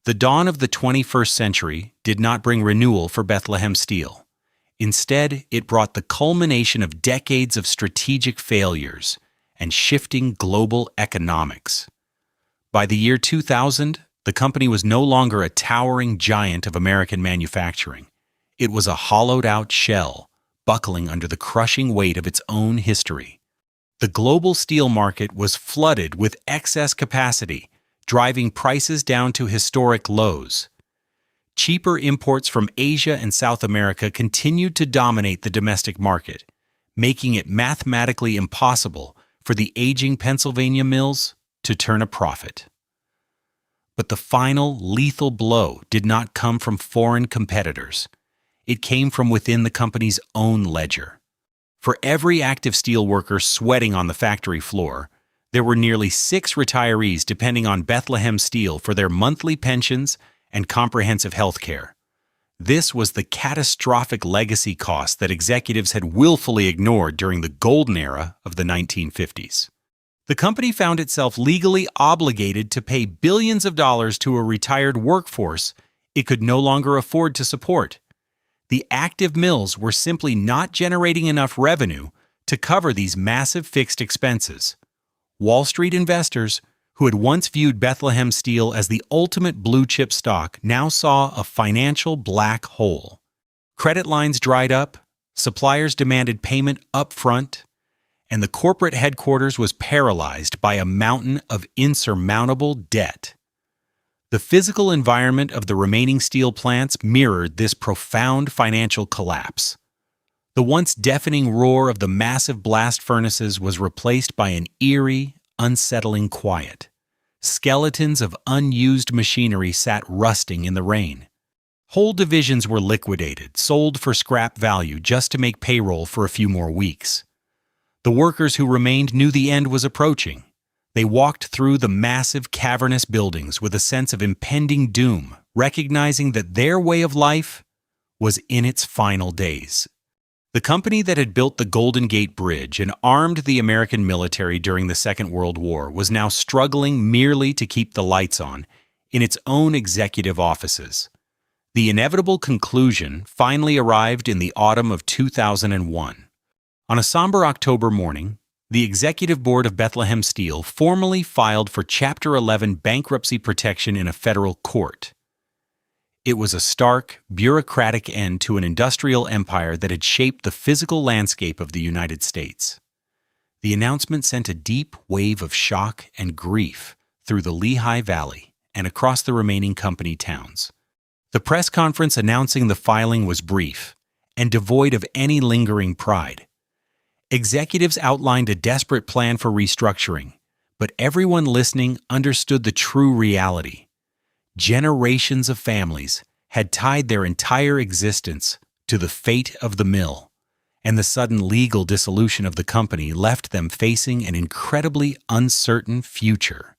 The dawn of the 21st century did not bring renewal for Bethlehem Steel. Instead, it brought the culmination of decades of strategic failures and shifting global economics. By the year 2000, the company was no longer a towering giant of American manufacturing. It was a hollowed-out shell, buckling under the crushing weight of its own history. The global steel market was flooded with excess capacity, driving prices down to historic lows. Cheaper imports from Asia and South America continued to dominate the domestic market, making it mathematically impossible for the aging Pennsylvania mills to turn a profit. But the final lethal blow did not come from foreign competitors. It came from within the company's own ledger. For every active steelworker sweating on the factory floor, there were nearly 6 retirees depending on Bethlehem Steel for their monthly pensions and comprehensive health care. This was the catastrophic legacy cost that executives had willfully ignored during the golden era of the 1950s. The company found itself legally obligated to pay billions of dollars to a retired workforce it could no longer afford to support. The active mills were simply not generating enough revenue to cover these massive fixed expenses. Wall Street investors, who had once viewed Bethlehem Steel as the ultimate blue-chip stock, now saw a financial black hole. Credit lines dried up, suppliers demanded payment up front, and the corporate headquarters was paralyzed by a mountain of insurmountable debt. The physical environment of the remaining steel plants mirrored this profound financial collapse. The once deafening roar of the massive blast furnaces was replaced by an eerie, unsettling quiet. Skeletons of unused machinery sat rusting in the rain. Whole divisions were liquidated, sold for scrap value just to make payroll for a few more weeks. The workers who remained knew the end was approaching. They walked through the massive, cavernous buildings with a sense of impending doom, recognizing that their way of life was in its final days. The company that had built the Golden Gate Bridge and armed the American military during the Second World War was now struggling merely to keep the lights on in its own executive offices. The inevitable conclusion finally arrived in the autumn of 2001. On a somber October morning, The executive board of Bethlehem Steel formally filed for Chapter 11 bankruptcy protection in a federal court. It was a stark, bureaucratic end to an industrial empire that had shaped the physical landscape of the United States. The announcement sent a deep wave of shock and grief through the Lehigh Valley and across the remaining company towns. The press conference announcing the filing was brief and devoid of any lingering pride. Executives outlined a desperate plan for restructuring, but everyone listening understood the true reality. Generations of families had tied their entire existence to the fate of the mill, and the sudden legal dissolution of the company left them facing an incredibly uncertain future.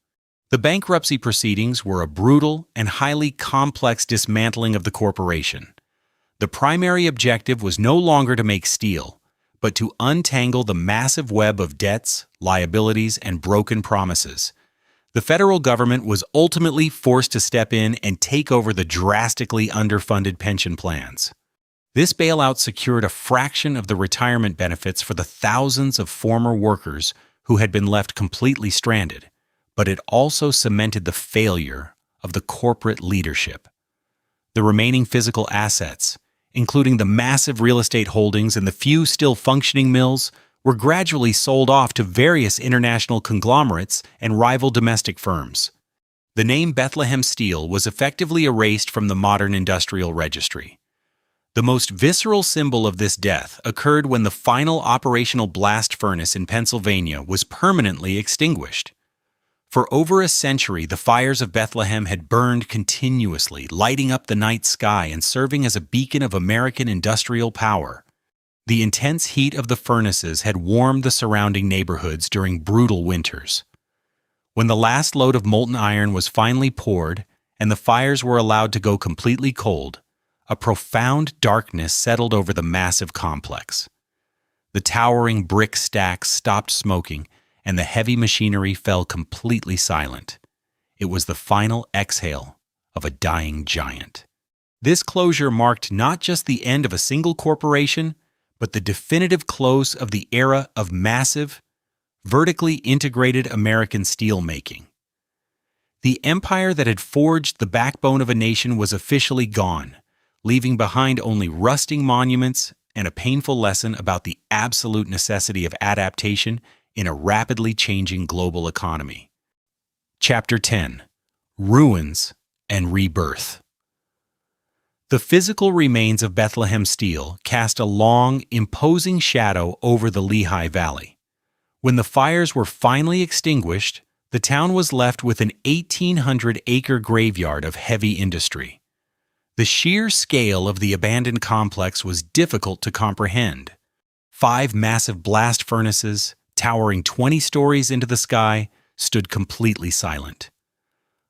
The bankruptcy proceedings were a brutal and highly complex dismantling of the corporation. The primary objective was no longer to make steel, but to untangle the massive web of debts, liabilities, and broken promises. The federal government was ultimately forced to step in and take over the drastically underfunded pension plans. This bailout secured a fraction of the retirement benefits for the thousands of former workers who had been left completely stranded, but it also cemented the failure of the corporate leadership. The remaining physical assets, including the massive real estate holdings and the few still functioning mills, were gradually sold off to various international conglomerates and rival domestic firms. The name Bethlehem Steel was effectively erased from the modern industrial registry. The most visceral symbol of this death occurred when the final operational blast furnace in Pennsylvania was permanently extinguished. For over a century, the fires of Bethlehem had burned continuously, lighting up the night sky and serving as a beacon of American industrial power. The intense heat of the furnaces had warmed the surrounding neighborhoods during brutal winters. When the last load of molten iron was finally poured and the fires were allowed to go completely cold, a profound darkness settled over the massive complex. The towering brick stacks stopped smoking, and the heavy machinery fell completely silent. It was the final exhale of a dying giant. This closure marked not just the end of a single corporation, but the definitive close of the era of massive, vertically integrated American steelmaking. The empire that had forged the backbone of a nation was officially gone, leaving behind only rusting monuments and a painful lesson about the absolute necessity of adaptation in a rapidly changing global economy. Chapter 10: Ruins and Rebirth. The physical remains of Bethlehem Steel cast a long, imposing shadow over the Lehigh Valley. When the fires were finally extinguished, the town was left with an 1,800-acre graveyard of heavy industry. The sheer scale of the abandoned complex was difficult to comprehend. 5 massive blast furnaces, towering 20 stories into the sky, stood completely silent.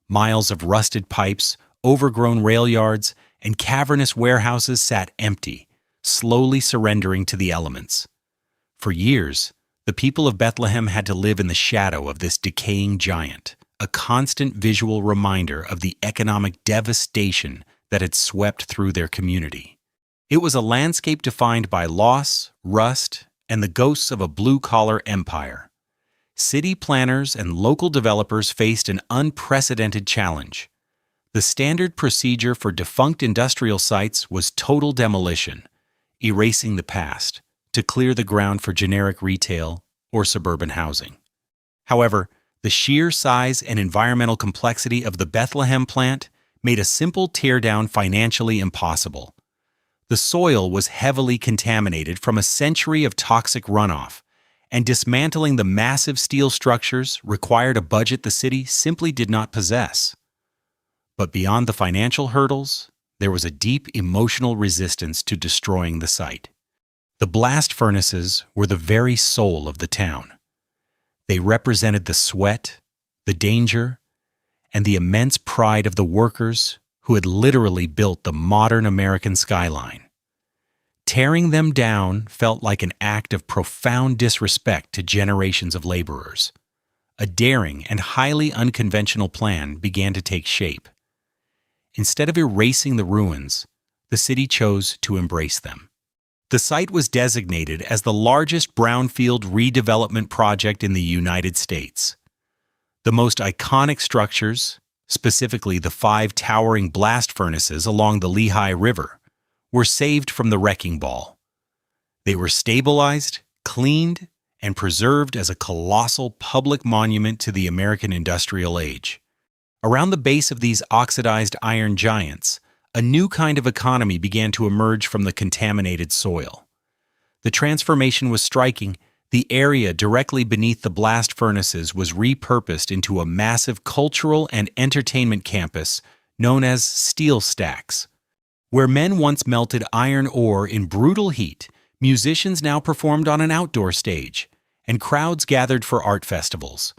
Miles of rusted pipes, overgrown rail yards, and cavernous warehouses sat empty, slowly surrendering to the elements. For years, the people of Bethlehem had to live in the shadow of this decaying giant, a constant visual reminder of the economic devastation that had swept through their community. It was a landscape defined by loss, rust, and the ghosts of a blue-collar empire. City planners and local developers faced an unprecedented challenge. The standard procedure for defunct industrial sites was total demolition, erasing the past, to clear the ground for generic retail or suburban housing. However, the sheer size and environmental complexity of the Bethlehem plant made a simple teardown financially impossible. The soil was heavily contaminated from a century of toxic runoff, and dismantling the massive steel structures required a budget the city simply did not possess. But beyond the financial hurdles, there was a deep emotional resistance to destroying the site. The blast furnaces were the very soul of the town. They represented the sweat, the danger, and the immense pride of the workers who had literally built the modern American skyline. Tearing them down felt like an act of profound disrespect to generations of laborers. A daring and highly unconventional plan began to take shape. Instead of erasing the ruins, the city chose to embrace them. The site was designated as the largest brownfield redevelopment project in the United States. The most iconic structures, specifically the 5 towering blast furnaces along the Lehigh River, were saved from the wrecking ball. They were stabilized, cleaned, and preserved as a colossal public monument to the American industrial age. Around the base of these oxidized iron giants, a new kind of economy began to emerge from the contaminated soil. The transformation was striking. The area directly beneath the blast furnaces was repurposed into a massive cultural and entertainment campus known as steel stacks. Where men once melted iron ore in brutal heat, musicians now performed on an outdoor stage, and crowds gathered for art festivals.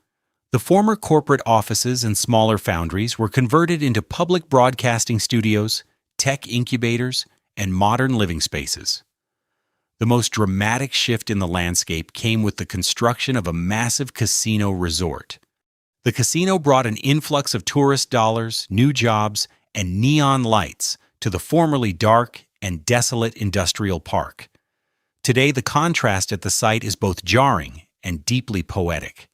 The former corporate offices and smaller foundries were converted into public broadcasting studios, tech incubators, and modern living spaces. The most dramatic shift in the landscape came with the construction of a massive casino resort. The casino brought an influx of tourist dollars, new jobs, and neon lights to the formerly dark and desolate industrial park. Today, the contrast at the site is both jarring and deeply poetic.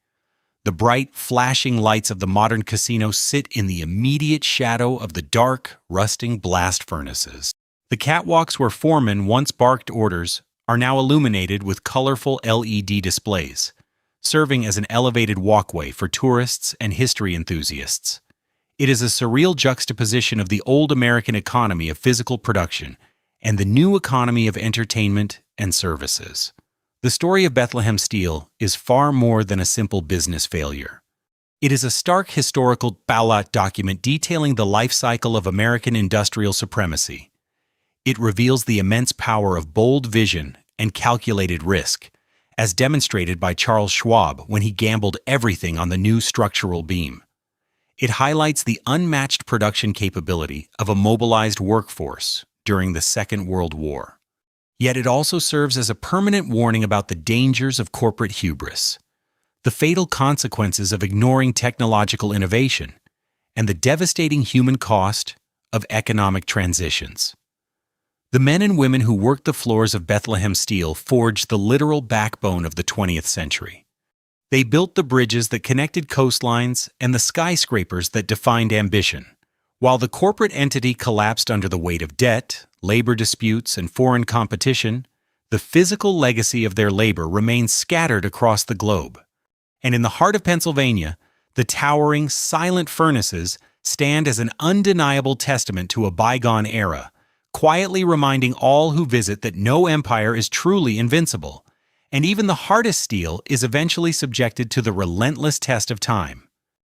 The bright, flashing lights of the modern casino sit in the immediate shadow of the dark, rusting blast furnaces. The catwalks where foremen once barked orders are now illuminated with colorful LED displays, serving as an elevated walkway for tourists and history enthusiasts. It is a surreal juxtaposition of the old American economy of physical production and the new economy of entertainment and services. The story of Bethlehem Steel is far more than a simple business failure. It is a stark historical ballot document detailing the life cycle of American industrial supremacy. It reveals the immense power of bold vision and calculated risk, as demonstrated by Charles Schwab when he gambled everything on the new structural beam. It highlights the unmatched production capability of a mobilized workforce during the Second World War. Yet it also serves as a permanent warning about the dangers of corporate hubris, the fatal consequences of ignoring technological innovation, and the devastating human cost of economic transitions. The men and women who worked the floors of Bethlehem Steel forged the literal backbone of the 20th century. They built the bridges that connected coastlines and the skyscrapers that defined ambition. While the corporate entity collapsed under the weight of debt, labor disputes, and foreign competition, the physical legacy of their labor remains scattered across the globe. And in the heart of Pennsylvania, the towering, silent furnaces stand as an undeniable testament to a bygone era, quietly reminding all who visit that no empire is truly invincible, and even the hardest steel is eventually subjected to the relentless test of time.